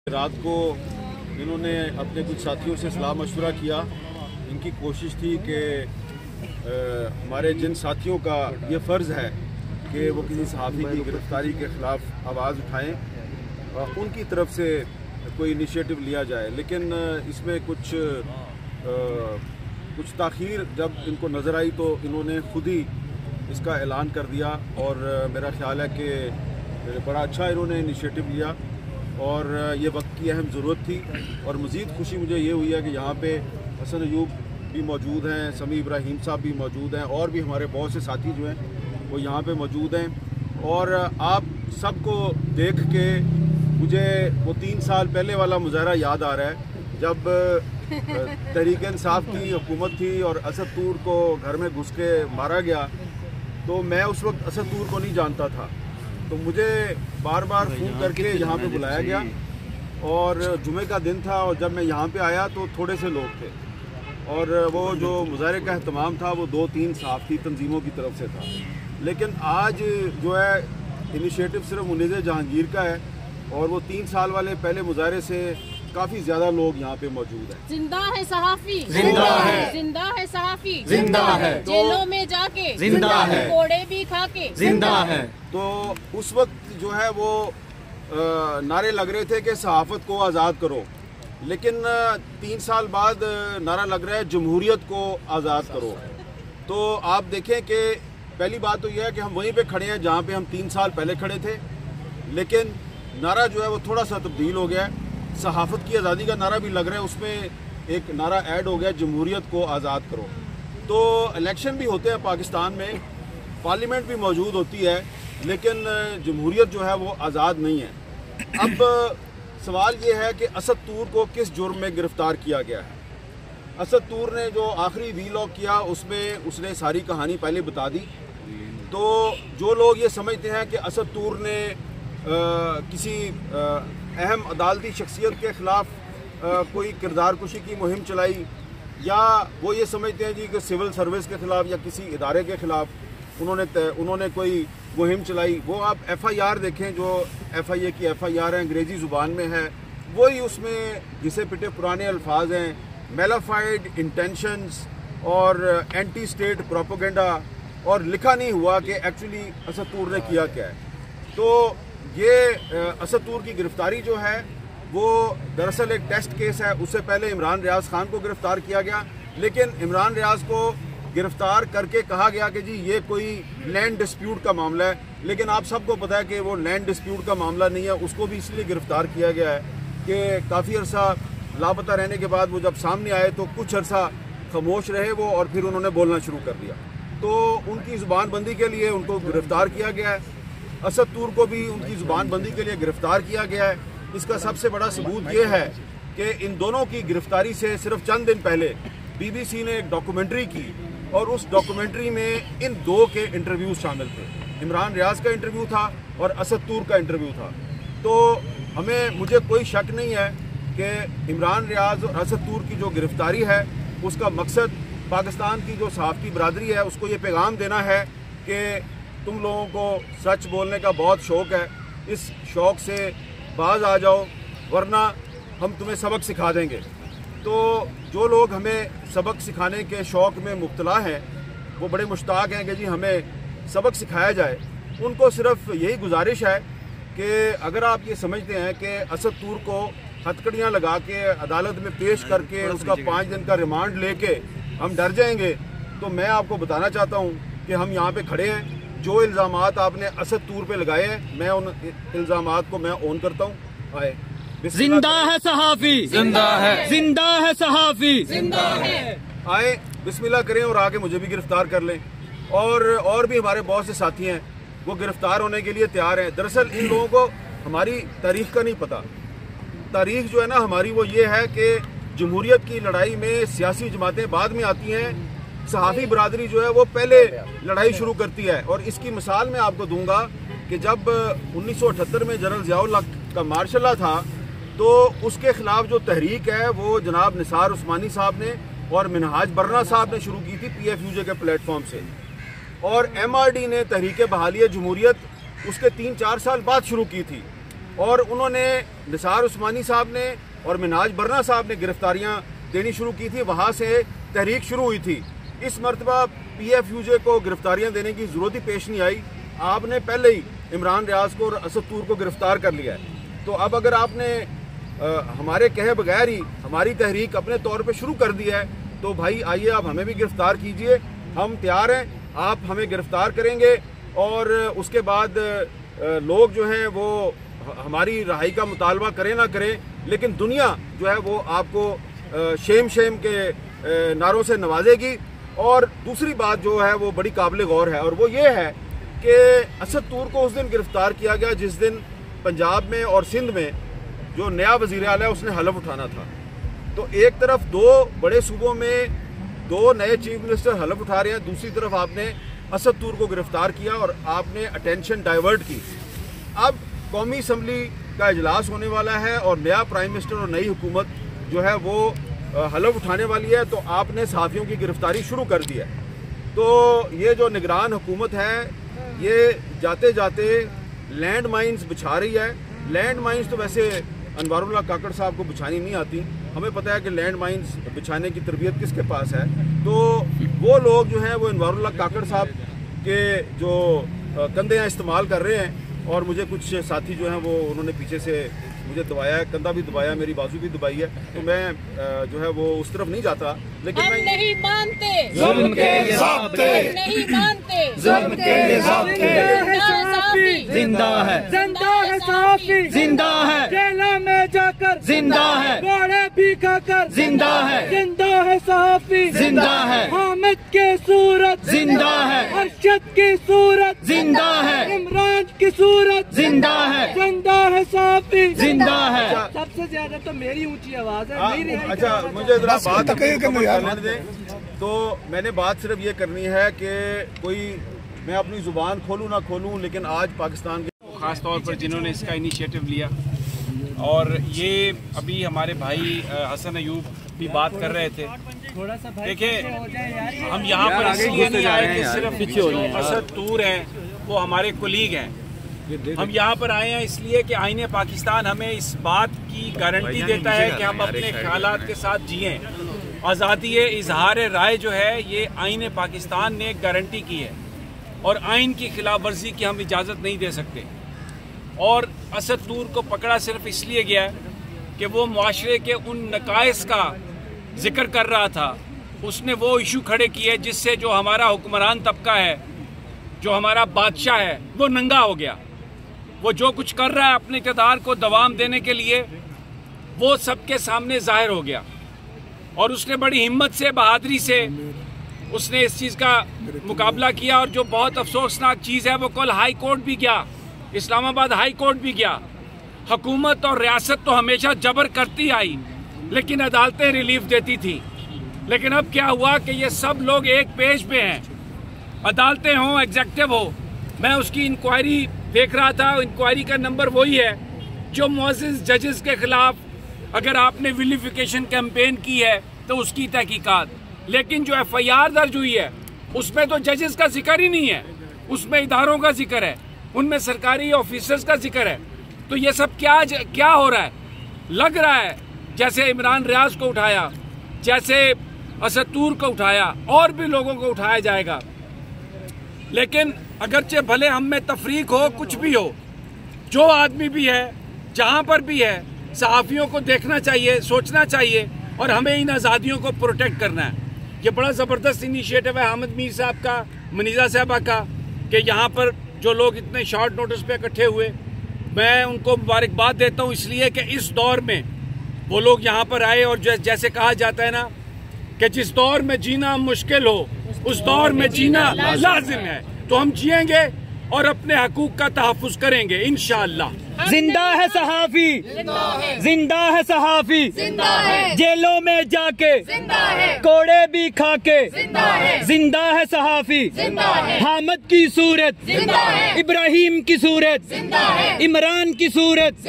रात को इन्होंने अपने कुछ साथियों से सलाह मशवरा किया। इनकी कोशिश थी कि हमारे जिन साथियों का ये फ़र्ज़ है कि वो किसी सहाफ़ी की गिरफ़्तारी के ख़िलाफ़ आवाज़ उठाएं, उनकी तरफ से कोई इनिशिएटिव लिया जाए। लेकिन इसमें कुछ ताख़ीर जब इनको नज़र आई तो इन्होंने ख़ुद ही इसका ऐलान कर दिया और मेरा ख़्याल है कि बड़ा अच्छा इन्होंने इनिशिएटिव लिया और ये वक्त की अहम ज़रूरत थी। और मज़ीद खुशी मुझे ये हुई है कि यहाँ पे हसन अयूब भी मौजूद हैं, समी इब्राहिम साहब भी मौजूद हैं और भी हमारे बहुत से साथी जो हैं वो यहाँ पे मौजूद हैं। और आप सबको देख के मुझे वो 3 साल पहले वाला मुजाहरा याद आ रहा है जब तहरीक इंसाफ की हुकूमत थी और असद तूर को घर में घुस के मारा गया। तो मैं उस वक्त असद तूर को नहीं जानता था, तो मुझे बार बार फ़ोन करके यहाँ पे बुलाया गया और जुमे का दिन था और जब मैं यहाँ पे आया तो थोड़े से लोग थे और वो जो मुजाहरे का अहतमाम था वो 2-3 सहाफ़ी तंजीमों की तरफ से था। लेकिन आज जो है इनिशिएटिव सिर्फ मुनीज़ जहांगीर का है और वो 3 साल वाले पहले मुजाहरे से काफ़ी ज़्यादा लोग यहाँ पे मौजूद हैं। जिंदा है सहाफ़ी, जिंदा है, जिंदा है सहाफ़ी, जिंदा है, जेलों में जाके जिंदा है, कोड़े भी खा के जिंदा है। तो उस वक्त जो है वो नारे लग रहे थे कि सहाफ़त को आज़ाद करो, लेकिन 3 साल बाद नारा लग रहा है जमहूरियत को आज़ाद करो। तो आप देखें कि पहली बात तो यह है कि हम वहीं पे खड़े हैं जहाँ पे हम 3 साल पहले खड़े थे, लेकिन नारा जो है वो थोड़ा सा तब्दील हो गया है। सहाफ़त की आज़ादी का नारा भी लग रहा है, उसमें एक नारा ऐड हो गया जमहूरियत को आज़ाद करो। तो इलेक्शन भी होते हैं पाकिस्तान में, पार्लियामेंट भी मौजूद होती है, लेकिन जमहूरियत जो है वो आज़ाद नहीं है। अब सवाल ये है कि असद तूर को किस जुर्म में गिरफ़्तार किया गया है। असद तूर ने जो आखिरी वीलॉग किया उसमें उसने सारी कहानी पहले बता दी। तो जो लोग ये समझते हैं कि असद तूर ने किसी अहम अदालती शख्सियत के ख़िलाफ़ कोई किरदार कुशी की मुहिम चलाई, या वो ये समझते हैं जी कि सिविल सर्विस के ख़िलाफ़ या किसी इदारे के ख़िलाफ़ उन्होंने कोई मुहिम चलाई, वो आप FIR देखें जो FIA की FIR है, अंग्रेज़ी ज़ुबान में है, वही उसमें घिसे पिटे पुराने अल्फाज हैं, मेलाफाइड इंटेंशंस और एंटी स्टेट प्रोपेगेंडा, और लिखा नहीं हुआ कि एक्चुअली असद तूर ने किया क्या है। तो ये असद तूर की गिरफ़्तारी जो है वो दरअसल एक टेस्ट केस है। उससे पहले इमरान रियाज खान को गिरफ़्तार किया गया, लेकिन इमरान रियाज को गिरफ़्तार करके कहा गया कि जी ये कोई लैंड डिस्प्यूट का मामला है, लेकिन आप सबको पता है कि वो लैंड डिस्प्यूट का मामला नहीं है। उसको भी इसलिए गिरफ़्तार किया गया है कि काफ़ी अरसा लापता रहने के बाद वो जब सामने आए तो कुछ अरसा खामोश रहे वो और फिर उन्होंने बोलना शुरू कर दिया। तो उनकी ज़ुबानबंदी के लिए उनको गिरफ़्तार किया गया है। असद तूर को भी उनकी ज़ुबानबंदी के लिए गिरफ़्तार किया गया है। इसका सबसे बड़ा सबूत ये है कि इन दोनों की गिरफ़्तारी से सिर्फ चंद दिन पहले BBC ने एक डॉक्यूमेंट्री की और उस डॉक्यूमेंट्री में इन 2 के इंटरव्यूज़ शामिल थे। इमरान रियाज का इंटरव्यू था और असद तूर का इंटरव्यू था। तो मुझे कोई शक नहीं है कि इमरान रियाज और असद तूर की जो गिरफ़्तारी है उसका मकसद पाकिस्तान की जो सहाफ़ती बरादरी है उसको ये पैगाम देना है कि तुम लोगों को सच बोलने का बहुत शौक़ है, इस शौक़ से बाज आ जाओ वरना हम तुम्हें सबक सिखा देंगे। तो जो लोग हमें सबक सिखाने के शौक़ में मुब्तला हैं वो बड़े मुश्ताक हैं कि जी हमें सबक सिखाया जाए। उनको सिर्फ यही गुजारिश है कि अगर आप ये समझते हैं कि असद तूर को हथकड़ियाँ लगा के अदालत में पेश करके उसका 5 दिन का रिमांड लेके हम डर जाएंगे, तो मैं आपको बताना चाहता हूँ कि हम यहाँ पे खड़े हैं। जो इल्ज़ामात आपने असद तूर पे लगाए हैं मैं उन इल्ज़ामात को मैं ऑन करता हूँ। आए जिंदा है सहाफ़ी, जिंदा है, जिंदा है सहाफ़ी, जिंदा है। आए बिस्मिल्लाह करें और आके मुझे भी गिरफ़्तार कर लें। और भी हमारे बहुत से साथी हैं वो गिरफ़्तार होने के लिए तैयार हैं। दरअसल इन लोगों को हमारी तारीख़ का नहीं पता। तारीख़ जो है ना हमारी वो ये है कि जमहूरियत की लड़ाई में सियासी जमातें बाद में आती हैं, सहाफ़ी बरादरी जो है वो पहले लड़ाई शुरू करती है। और इसकी मिसाल मैं आपको दूंगा कि जब 1978 में जनरल ज़ियाउल हक का मार्शल था तो उसके ख़िलाफ़ जो तहरीक है वो जनाब निसार उस्मानी साहब ने और मिनहाज बरना साहब ने शुरू की थी PFUJ के प्लेटफॉर्म से, और MRD ने तहरीक बहाली जमहूरियत उसके 3-4 साल बाद शुरू की थी। اور انہوں نے نثار عثمانی صاحب نے اور مناج برنا صاحب نے گرفتاریاں دینی شروع کی تھی، وہاں سے تحریک شروع ہوئی تھی۔ اس مرتبہ پی ایف یو جے کو گرفتاریاں دینے کی ضرورت ہی پیش نہیں آئی، آپ نے پہلے ہی عمران ریاض کو اور اسد طور کو گرفتار کر لیا ہے۔ تو اب اگر آپ نے ہمارے کہے بغیر ہی ہماری تحریک اپنے طور پہ شروع کر دی ہے تو بھائی آئیے آپ ہمیں بھی گرفتار کیجئے، ہم تیار ہیں، آپ ہمیں گرفتار کریں گے اور اس کے بعد لوگ جو ہیں وہ ہماری رہائی کا مطالبہ کریں نہ کریں، لیکن دنیا جو ہے وہ آپ کو شیم کے نعروں سے نوازے گی۔ اور دوسری بات جو ہے وہ بڑی قابل غور ہے، اور وہ یہ ہے کہ اسد طور کو اس دن گرفتار کیا گیا جس دن پنجاب میں اور سندھ میں جو نیا وزیر اعلیٰ ہے اس نے حلف اٹھانا تھا۔ تو ایک طرف دو بڑے صوبوں میں دو نئے چیف منسٹر حلف اٹھا رہے ہیں، دوسری طرف آپ نے اسد طور کو گرفتار کیا اور آپ نے اٹینشن ڈائیورٹ کی۔ اب قومی اسمبلی کا اجلاس ہونے والا ہے اور نیا پرائم منسٹر اور نئی حکومت جو ہے وہ حلف اٹھانے والی ہے، تو آپ نے صحافیوں کی گرفتاری شروع کر دی ہے۔ تو یہ جو نگران حکومت ہے یہ جاتے جاتے لینڈ مائنز بچھا رہی ہے۔ لینڈ مائنز تو ویسے انوار اللہ کاکڑ صاحب کو بچھانی نہیں آتی، ہمیں پتہ ہے کہ لینڈ مائنز بچھانے کی تربیت کس کے پاس ہے۔ تو وہ لوگ جو ہیں وہ انوار اللہ کاکڑ صاحب کے جو کندھے استعمال کر رہے ہیں، اور مجھے کچھ ساتھی جو ہیں وہ انہوں نے پیچھے سے مجھے دبایا ہے، کندھا بھی دبایا، میری بازو بھی دبائی ہے، تو میں جو ہے وہ اس طرف نہیں جاتا، لیکن ہم میں نہیں مانتے ظلم کے ضابطے، ہم نہیں مانتے ظلم کے ضابطے، زندہ ہے زندہ ہے صحافی، زندہ ہے جیلوں میں جا کر زندہ ہے گوڑے بھی کھا کر زندہ ہے زندہ ہے صحافی، زندہ ہے حامد کی صورت زندہ ہے ارشد کی صورت زندہ ہے عمران کی صورت زندہ ہے زندہ ہے صحافی، زندہ ہے۔ سب سے زیادہ تو میری اونچی آواز ہے، میری رہائی اچھا مجھے ذرا بات مکمل کرنے دیں۔ تو میں نے بات صرف یہ کرنی ہے کہ کوئی میں اپنی زبان کھولوں نہ کھولوں، لیکن آج پاکستان کے خاص طور پر جنہوں نے اس کا انیشیٹو لیا، اور یہ ابھی ہمارے بھائی حسن ایوب بھی بات کر رہے تھے۔ دیکھیں ہم یہاں پر اس لیے نہیں آئے کہ صرف جو اسد طور ہیں وہ ہمارے کولیگ ہیں، ہم یہاں پر آئے ہیں اس لیے کہ آئین پاکستان ہمیں اس بات کی گارنٹی دیتا ہے کہ ہم اپنے خیالات کے ساتھ جئیں۔ آزادی اظہار رائے جو ہے یہ آئین پاکستان نے گارنٹی کی ہے، اور آئین کی خلاف ورزی کی ہم اجازت نہیں دے سکتے۔ اور اسد طور کو پکڑا صرف اس لیے گیا ہے کہ وہ معاشرے کے ان نقائص کا ذکر کر رہا تھا، اس نے وہ ایشو کھڑے کیے جس سے جو ہمارا حکمران طبقہ ہے، جو ہمارا بادشاہ ہے، وہ ننگا ہو گیا۔ وہ جو کچھ کر رہا ہے اپنے اقتدار کو دوام دینے کے لیے وہ سب کے سامنے ظاہر ہو گیا، اور اس نے بڑی ہمت سے، بہادری سے اس نے اس چیز کا مقابلہ کیا۔ اور جو بہت افسوسناک چیز ہے وہ کل ہائی کورٹ بھی گیا، اسلام آباد ہائی کورٹ بھی گیا۔ حکومت اور ریاست تو ہمیشہ جبر کرتی آئی لیکن عدالتیں ریلیف دیتی تھی، لیکن اب کیا ہوا کہ یہ سب لوگ ایک پیج پہ ہیں، عدالتیں ہوں، ایگزیکٹو ہو۔ میں اس کی انکوائری دیکھ رہا تھا، انکوائری کا نمبر وہی ہے جو معزز ججز کے خلاف اگر آپ نے ویلیفیکیشن کیمپین کی ہے تو اس کی تحقیقات، لیکن جو ایف آئی آر درج ہوئی ہے اس میں تو ججز کا ذکر ہی نہیں ہے، اس میں اداروں کا ذکر ہے، ان میں سرکاری آفیسرز کا ذکر ہے۔ تو یہ سب کیا ہو رہا ہے؟ لگ رہا ہے جیسے عمران ریاض کو اٹھایا، جیسے اسد طور کو اٹھایا، اور بھی لوگوں کو اٹھایا جائے گا۔ لیکن اگرچہ بھلے ہم میں تفریق ہو، کچھ بھی ہو، جو آدمی بھی ہے، جہاں پر بھی ہے، صحافیوں کو دیکھنا چاہیے، سوچنا چاہیے، اور ہمیں ان آزادیوں کو پروٹیکٹ کرنا ہے۔ یہ بڑا زبردست انیشیٹو ہے حامد میر صاحب کا، منیزہ صاحبہ کا، کہ یہاں پر جو لوگ اتنے شارٹ نوٹس پہ اکٹھے ہوئے، میں ان کو مبارکباد دیتا ہوں، اس لیے کہ اس دور میں وہ لوگ یہاں پر آئے، اور جیسے کہا جاتا ہے نا کہ جس دور میں جینا مشکل ہو اس دور میں جینا لازم ہے، تو ہم جئیں گے اور اپنے حقوق کا تحفظ کریں گے انشاءاللہ۔ زندہ ہے صحافی، زندہ ہے صحافی، جیلوں میں جا کے کوڑے بھی کھا کے، زندہ ہے صحافی، حامد کی صورت، ابراہیم کی صورت، عمران کی صورت،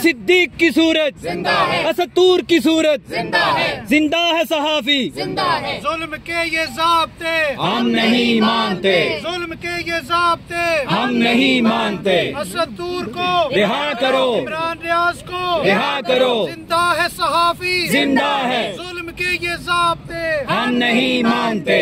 صدیق کی صورت، اسد طور کی صورت، زندہ ہے صحافی۔ ظلم کے یہ ضابطے ہم نہیں مانتے، ظلم کے یہ ضابطے ہم نہیں مانتے، اسد طور کو رہا کرو عمران ریاض کو رہا کرو زندہ ہے صحافی زندہ ہے ظلم کے یہ ضابطے ہم نہیں مانتے